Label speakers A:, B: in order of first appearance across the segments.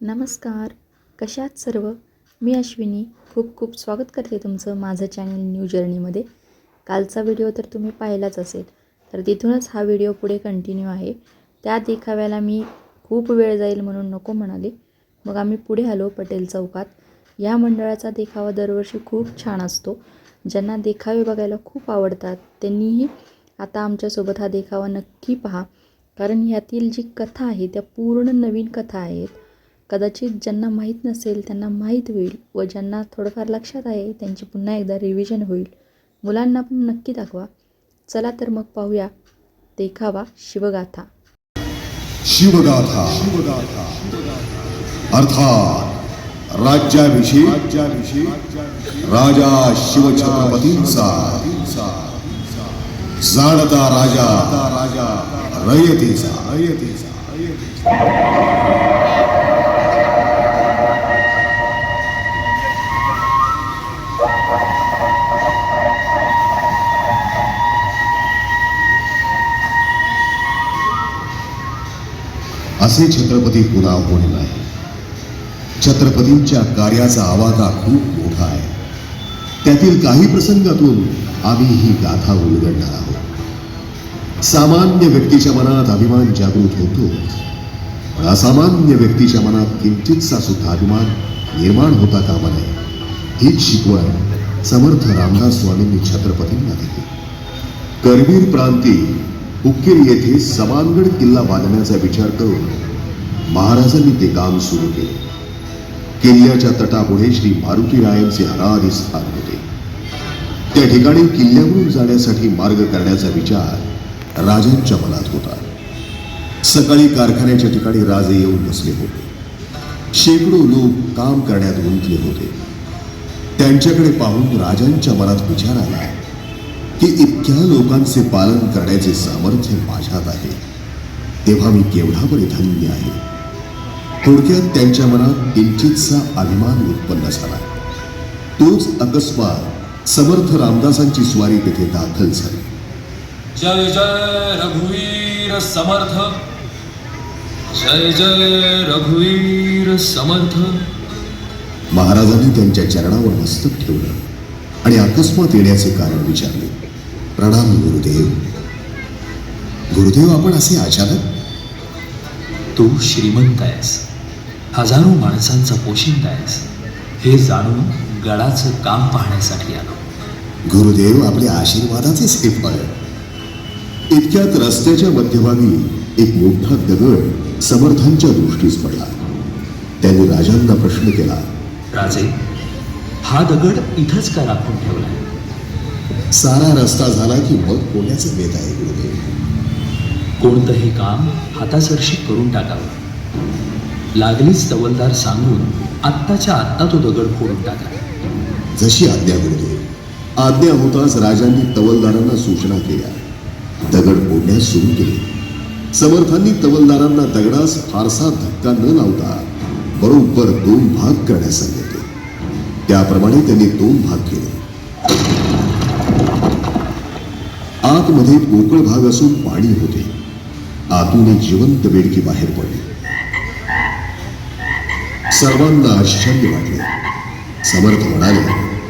A: नमस्कार, कशात सर्व. मी अश्विनी खूप खूप स्वागत करते तुमचं माझं चॅनल न्यू जर्नीमध्ये. कालचा व्हिडिओ तर तुम्ही पाहिलाच असेल, तर तिथूनच हा व्हिडिओ पुढे कंटिन्यू आहे. त्या देखाव्याला मी खूप वेळ जाईल म्हणून नको म्हणाले. मग आम्ही पुढे आलो पटेल चौकात. या मंडळाचा देखावा दरवर्षी खूप छान असतो. ज्यांना देखावे बघायला खूप आवडतात त्यांनीही आता आमच्यासोबत हा देखावा नक्की पहा, कारण ह्यातील जी कथा आहे त्या पूर्ण नवीन कथा आहेत. कदाचित ज्यांना माहीत नसेल त्यांना माहीत होईल व ज्यांना थोडंफार लक्षात आहे त्यांची पुन्हा एकदा रिव्हिजन होईल. मुलांना पण नक्की दाखवा. चला तर मग पाहूया देखावा शिवगाथा.
B: शिवगाथा अर्थात राज्याभिषेक राजा शिवछत्रपतींचा. जाणता राजा रयतेचा. असे छत्रपती पुन्हा होणे नाही. छत्रपतींच्या कार्याचा आवाका खूप मोठा आहे. त्यातील काही प्रसंगातून आम्ही ही गाथा उलगडणार आहोत. सामान्य व्यक्तीच्या मनात अभिमान जागृत होतो, पण असामान्य व्यक्तीच्या मनात किंचितसा सुद्धा अभिमान निर्माण होता कामा नये. हीच शिकवण समर्थ रामदास स्वामींनी छत्रपतींना दिली. करवीर प्रांती उक्कीर येथे समानगड किल्ला बांधण्याचा विचार करून महाराजांनी ते काम सुरू केले. किल्ल्याच्या तटापुढे श्री मारुतीरायांचे अनादी स्थान होते. त्या ठिकाणी किल्ल्यावरून जाण्यासाठी मार्ग करण्याचा विचार राजांच्या मनात होता. सकाळी कारखान्याच्या ठिकाणी राजे येऊन बसले होते. शेकडो लोक काम करण्यात गुंतले होते. त्यांच्याकडे पाहून राजांच्या मनात विचार आला की इतक्या लोकांचे पालन करण्याचे सामर्थ्य माझ्यात आहे, तेव्हा मी केवढा बरे धन्य आहे. थोडक्यात त्यांच्या मनात किंचितसा अभिमान उत्पन्न झाला. तोच अकस्मात समर्थ रामदासांची स्वारी तेथे दाखल झाली.
C: जय जय रघुवीर समर्थ, जय जय रघुवीर समर्थ.
B: महाराजांनी त्यांच्या चरणावर मस्तक ठेवलं आणि अकस्मात येण्याचे कारण विचारले. प्रणाम गुरुदेव. गुरुदेव, आपण असे अचानक?
C: तू श्रीमंत आहेस, हजारो माणसांचा पोशिंदा आहेस, हे जाणून गडाचं काम पाहण्यासाठी आलो.
B: गुरुदेव, आपल्या आशीर्वादाचेच हे फळ. इतक्यात रस्त्याच्या मध्यभागी एक मोठा दगड समर्थांच्या दृष्टीस पडला. त्यांनी राजांना प्रश्न केला,
C: राजे, हा दगड इथंच का राखून ठेवलाय?
B: सारा रस्ता झाला की मग कोणाचं बेत आहे गुरुदेव?
C: कोणतंही काम हातासरशी करून टाकावं. लागलीच तवलदार सांगून आत्ताच्या आत्ता तो दगड फोडून टाका.
B: जशी आज्ञा गुरुदेव. आज्ञा होताच राजांनी तवलदारांना सूचना केल्या. दगड फोडण्यास सुरू केले. समर्थांनी तवलदारांना दगडास फारसा धक्का न लावता बरोबर 2 भाग करण्यास सांगितले. त्याप्रमाणे त्यांनी 2 भाग केले. आतमध्ये पोकळ भाग असून पाणी होते. आतून एक जिवंत बेडकी बाहेर पडली. सर्वांना आश्चर्य वाटले. समर्थ म्हणाले,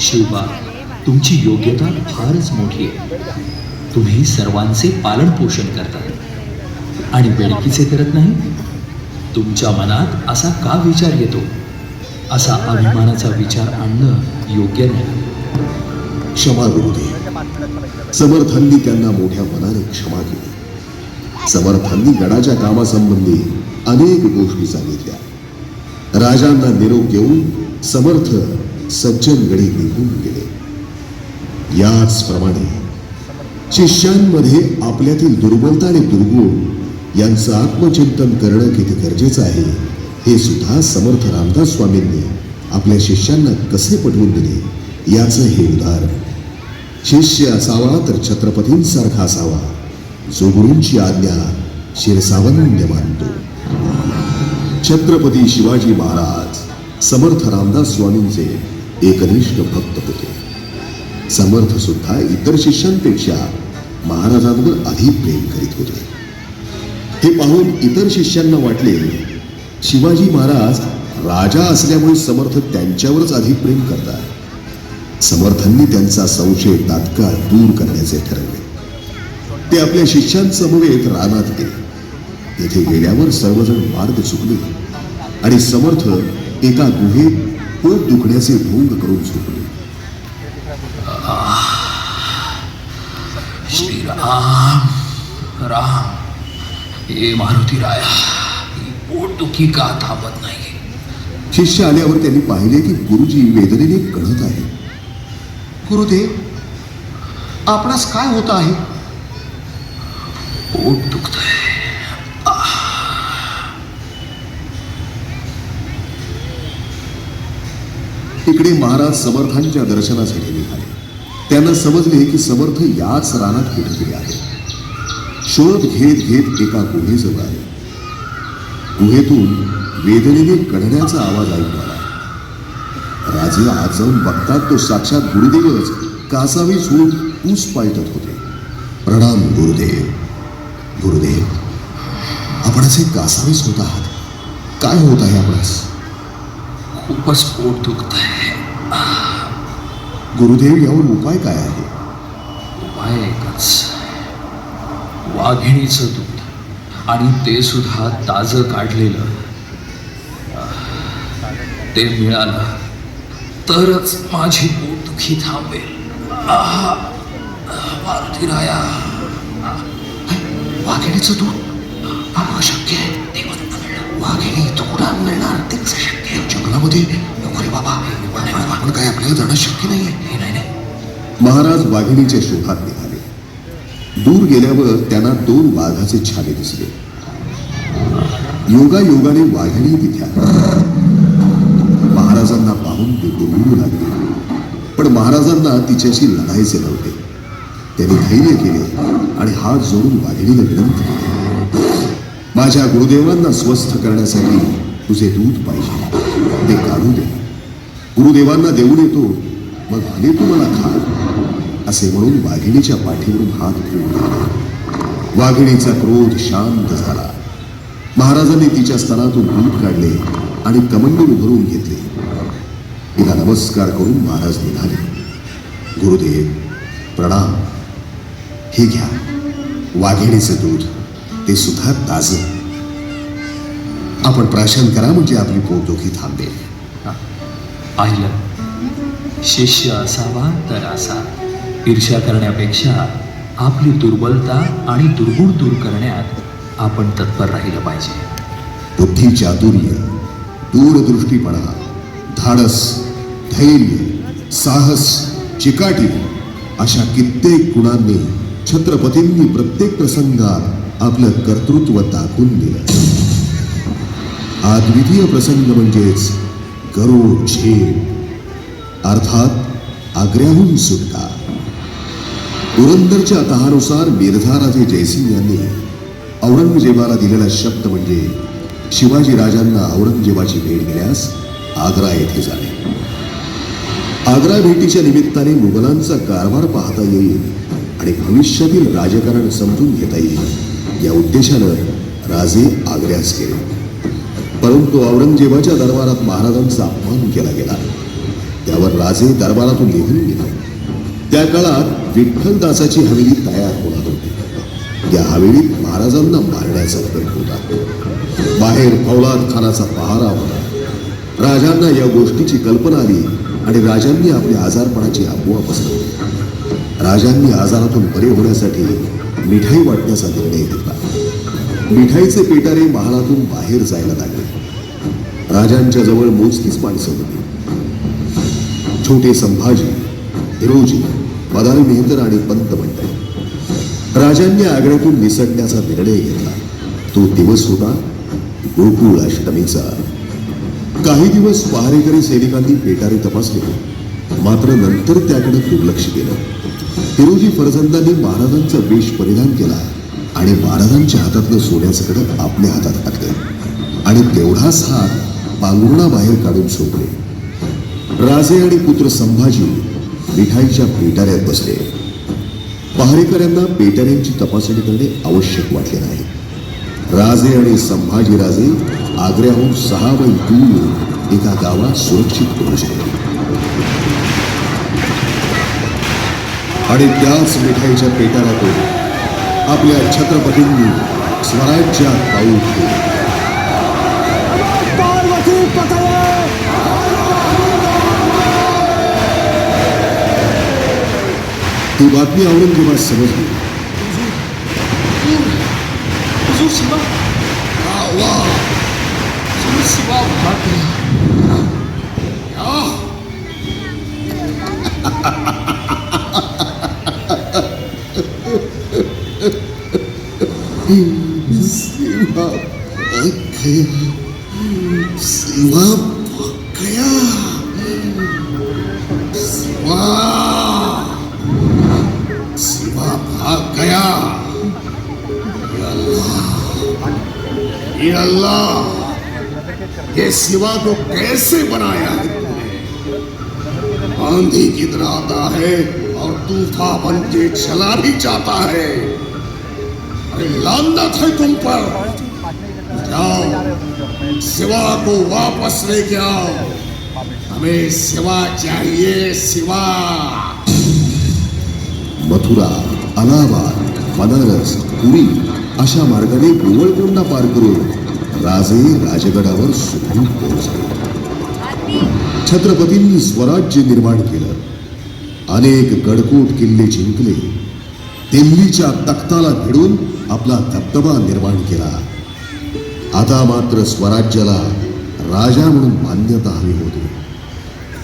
C: शिवबा, तुमची योग्यता फारच मोठी आहे. तुम्ही सर्वांचे पालन पोषण करता आणि बेडकीचे करत नाही. तुमच्या मनात असा का विचार येतो? असा अभिमानाचा विचार आणणं योग्य नाही.
B: क्षमा गुरुदेव. समर्थांनी त्यांना मोठ्या मनाने क्षमा केली. समर्थांनी गडाच्या कामासंबंधी अनेक गोष्टी सांगितल्या. राजांना निरोप देऊन समर्थ सज्जनगडी निघून गेले. याचप्रमाणे शिष्यांमध्ये आपल्यातील दुर्बलता आणि दुर्गुण यांचं आत्मचिंतन करणं किती गरजेचं आहे हे सुद्धा समर्थ रामदास स्वामींनी आपल्या शिष्यांना कसे पटवून दिले याचं हे उदाहरण. शिष्य असावा तर छत्रपतींसारखा असावा, जो गुरूंची आज्ञा शिरसावन्य मानतो. छत्रपती शिवाजी महाराज समर्थ रामदास स्वामींचे एकनिष्ठ भक्त होते. समर्थ सुद्धा इतर शिष्यांपेक्षा महाराजांवर अधिक प्रेम करीत होते. हे पाहून इतर शिष्यांना वाटले शिवाजी महाराज राजा असल्यामुळे समर्थ त्यांच्यावरच अधिक प्रेम करतात. समर्थांनी त्यांचा संशय तात्काळ दूर करण्याचे ठरवले. ते आपल्या शिष्यांसमवेत रानात गेले. तेथे गेल्यावर सर्वजण मार्ग चुकले आणि समर्थ एका गुहेत पोट दुखण्याचे भोंग करून झोपले.
C: श्रीराम राम, हे मारुती राया, ही पोटदुखी का थांबत नाही?
B: शिष्य आल्यावर त्यांनी पाहिले की गुरुजी वेदनेने कळत आहे. गुरुदेव, आपणास काय होत आहे?
C: पोट दुखतंय.
B: इकडे महाराज समर्थांच्या दर्शनासाठी निघाले. त्यांना समजले की समर्थ याच रानात कुठेतरी आहे. शोध घेत घेत एका गुहेजवळ आले. गुहेतून वेदनेने कढण्याचा आवाज ऐकू आला. राजे आत जाऊन बघतात तो साक्षात गुरुदेवच कासावी सोडून ऊस पालटत होते. प्रणाम गुरुदेव. गुरुदेव, आपण असे कासावीस होत आहात. काय होत आहे आपणास?
C: खूपच पोट दुखतंय.
B: गुरुदेव, यावर उपाय काय आहे?
C: उपाय एकच, वाघिणीचं दूध, आणि ते सुद्धा ताजं काढलेलं. ते मिळालं तरच माझी पोटदुखी थांबेल. मारुती राया,
B: वाघिणीचं दूध अशक्य आहे. वाघिणी तुकडा मिळणार ते कसं शक्य आहे? जंगलामध्ये नको रे बाबा, आपण काय आपल्याला जाणं शक्य नाही आहे. महाराज वाघिणीच्या शोधात निघाले. दूर गेल्यावर त्यांना 2 वाघाचे छाले दिसले. योगायोगाने वाघिणी तिथे आली. महाराजांना पाहून ते गुरगुरू लागले. पण महाराजांना तिच्याशी लढायचे नव्हते. त्यांनी धैर्य केले आणि हात जोडून वाघिणीला विनंती केली, माझ्या गुरुदेवांना स्वस्थ करण्यासाठी तुझे दूध पाहिजे, ते काढू दे. गुरुदेवांना देऊन येतो, मग आले तू मला खा, असे म्हणून वाघिणीच्या पाठीवरून हात फिरून गेले. वाघिणीचा क्रोध शांत झाला. महाराजांनी तिच्या स्तनातून दूध काढले आणि कमंडलू भरून घेतले. तिला नमस्कार करून महाराज निघाले. गुरुदेव प्रणाम. हे घ्या वाघिणीचं दूध, ते सुद्धा ताजं. आपण प्राशन करा म्हणजे आपली पोटदुखी थांबेल.
C: पाहिलं, शिष्य असावा तर असा. ईर्ष्या करण्यापेक्षा आपली दुर्बलता आणि दुर्गुण दूर करण्यात आपण तत्पर राहिलं पाहिजे.
B: बुद्धी, चातुर्य, दूरदृष्टीपणा, धाडस, धैर्य, साहस, चिकाटी अशा कित्येक गुणांनी छत्रपतींनी प्रत्येक प्रसंगात आपलं कर्तृत्व दाखवून दिलं. अद्वितीय प्रसंग म्हणजेच गरुड झेप, अर्थात आग्र्याहून सुटका. पुरंदरच्या तहानुसार मिर्झाराजे जयसिंग यांनी औरंगजेबाला दिलेला शब्द म्हणजे शिवाजी राजांना औरंगजेबाची भेट घेण्यास आग्रा येथे जाणे. आग्रा भेटीच्या निमित्ताने मुघलांचा कारभार पाहता येईल आणि भविष्यातील राजकारण समजून घेता येईल या उद्देशानं राजे आग्र्यास गेले. परंतु औरंगजेबाच्या दरबारात महाराजांचा अपमान केला गेला. त्यावर राजे दरबारातून निघून गेले. त्या काळात विठ्ठलदासाची हवेली तयार होणार होती. या हवेलीत महाराजांना मारण्याचा प्रयत्न होता. बाहेर फौलाद खानाचा पहारा होता. राजांना या गोष्टीची कल्पना आली आणि राजांनी आपल्या आजारपणाची अफवा पसरवली. राजांनी आजारातून बरे होण्यासाठी मिठाई वाटण्याचा निर्णय घेतला. मिठाईचे पेटारे महालातून बाहेर जायला लागले. राजांच्या जवळ मोजकीच माणसं होती. छोटे संभाजी, हिरोजी, मदारी मेहतर आणि पंत मंडळी. राजांनी आग्र्यातून निसटण्याचा निर्णय घेतला. तो दिवस होता गोकुळ अष्टमीचा. काही दिवस पहारेकरी सैनिकांनी पेटारे तपासले, मात्र नंतर त्याकडे दुर्लक्ष केलं. हिरोजी फर्जंदांनी महाराजांचा वेश परिधान केला आणि महाराजांच्या हातातलं सोन्याचं कडक आपल्या हातात घातलं आणि तेवढाच हात पांघरुणाबाहेर काढून सोडले. राजे आणि पुत्र संभाजी मिठाईच्या पेटाऱ्यात बसले. पहारेकऱ्यांना पेटाऱ्यांची तपासणी करणे आवश्यक वाटले नाही. राजे आणि संभाजी राजे आग्र्याहून 6 मैल दूर एका गावात सुरक्षित पोहोचले. आणि त्याच मिठाईच्या पेटाऱ्यातून आपल्या छत्रपतींनी स्वराज्यात पाऊल ठेवले. ही बातमी औरंगजेबास समजली. शिवा शिवा गया शिवा शिवा भाग गया. ये अल्लाह, ये शिवा को कैसे बनाया है तुमने? आंधी की तरह आता है और तूफान बन के चला भी जाता है. अरे लानत है तुम पर. जाओ शिवा को वापस लेके आओ. हमें शिवा चाहिए, शिवा. मथुरा, अलाहाबाद, बनारस, पुरी अशा मार्गाने गोवळकोंडा पार करून राजे राजगडावर सुखरूप पोहोचले. छत्रपतींनी स्वराज्य निर्माण केलं. अनेक गडकोट किल्ले जिंकले. दिल्लीच्या तख्ताला भिडून आपला दबदबा निर्माण केला. आता मात्र स्वराज्याला राजा म्हणून मान्यता हवी होती,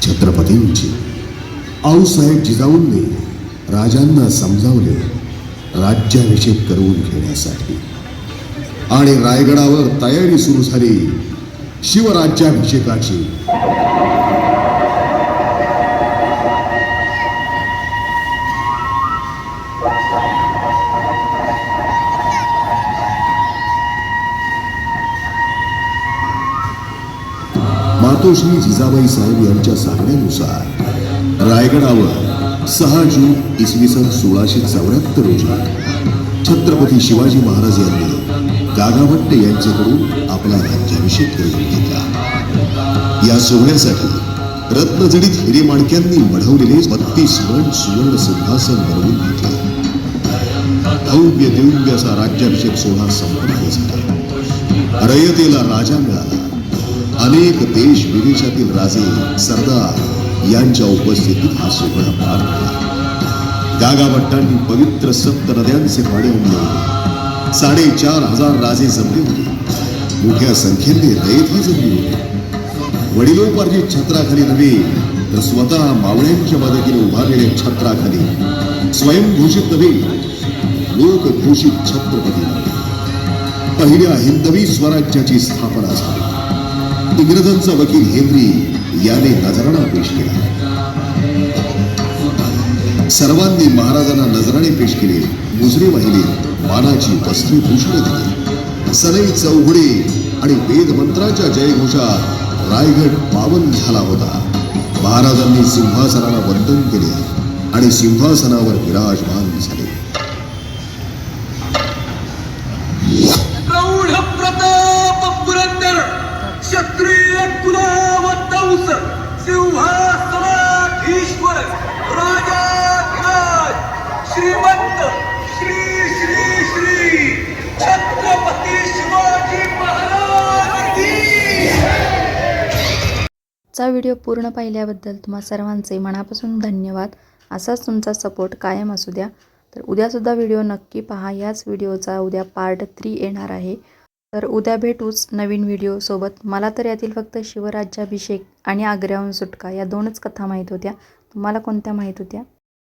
B: छत्रपतींची. आऊसाहेब जिजाऊंनी राजांना समजावले राज्याभिषेक करून घेण्यासाठी. आणि रायगडावर तयारी सुरू झाली शिवराज्याभिषेकाची. मातोश्री जिजाबाई साहेब यांच्या सांगण्यानुसार रायगडावर 6 जून इसवी सन 1674 रोजी छत्रपती शिवाजी महाराज यांनी गागाभट्ट यांच्याकडून आपला राज्याभिषेक करून घेतला. या सोहळ्यासाठी रत्नजडित हिरेमाणक्यांनी मढवलेले 32 मन सुवर्ण सिंहासन बनवून घेतले. भव्य दिव्य असा राज्याभिषेक सोहळा संपन्न झाला. रयतेला राजा मिळाला. अनेक देश विदेशातील राजे सरदार यांच्या उपस्थितीत हा सोहळा पार पडला. गागाभट्टांनी पवित्र 7 नद्यांचे पाणी आणले. 4,500 राजे जमले होते. मोठ्या संख्येने रयतही जमली होती. वडिलोपार्जित छत्राखाली नव्हे तर स्वतः मावळ्यांच्या मदतीने उभारलेल्या छत्राखाली स्वयंघोषित नव्हे लोकघोषित छत्रपती पहिल्या हिंदवी स्वराज्याची स्थापना झाली. इंग्रजांचा वकील हेनरी याने नजराणा पेश केला. सर्वांनी महाराजांना नजराणे पेश केले. मुजरे वाहिले. मानाची वस्त्रे भूषणे दिली. सनई चौघडे आणि वेदमंत्राच्या जयघोषात रायगड पावन झाला होता. महाराजांनी सिंहासनाला वंदन केले आणि सिंहासनावर विराजमान झाले.
D: प्रौढ प्रताप पुरंदर क्षत्रिय कुलावतंस सिंहासनाधीश्वर राजाधिराज श्रीमंत श्री श्री श्री छत्रपती शिवाजी महाराज की
A: चा व्हिडिओ पूर्ण पाहिल्याबद्दल तुम्हा सर्वांचे मनापासून धन्यवाद. असाच तुमचा सपोर्ट कायम असू द्या. तर उद्यासुद्धा व्हिडिओ नक्की पहा. याच व्हिडिओचा उद्या पार्ट 3 येणार आहे. तर उद्या भेटूच नवीन व्हिडिओसोबत. मला तर यातील फक्त शिवराज्याभिषेक आणि आग्र्याहून सुटका या 2च कथा माहीत होत्या. तुम्हाला कोणत्या माहीत होत्या?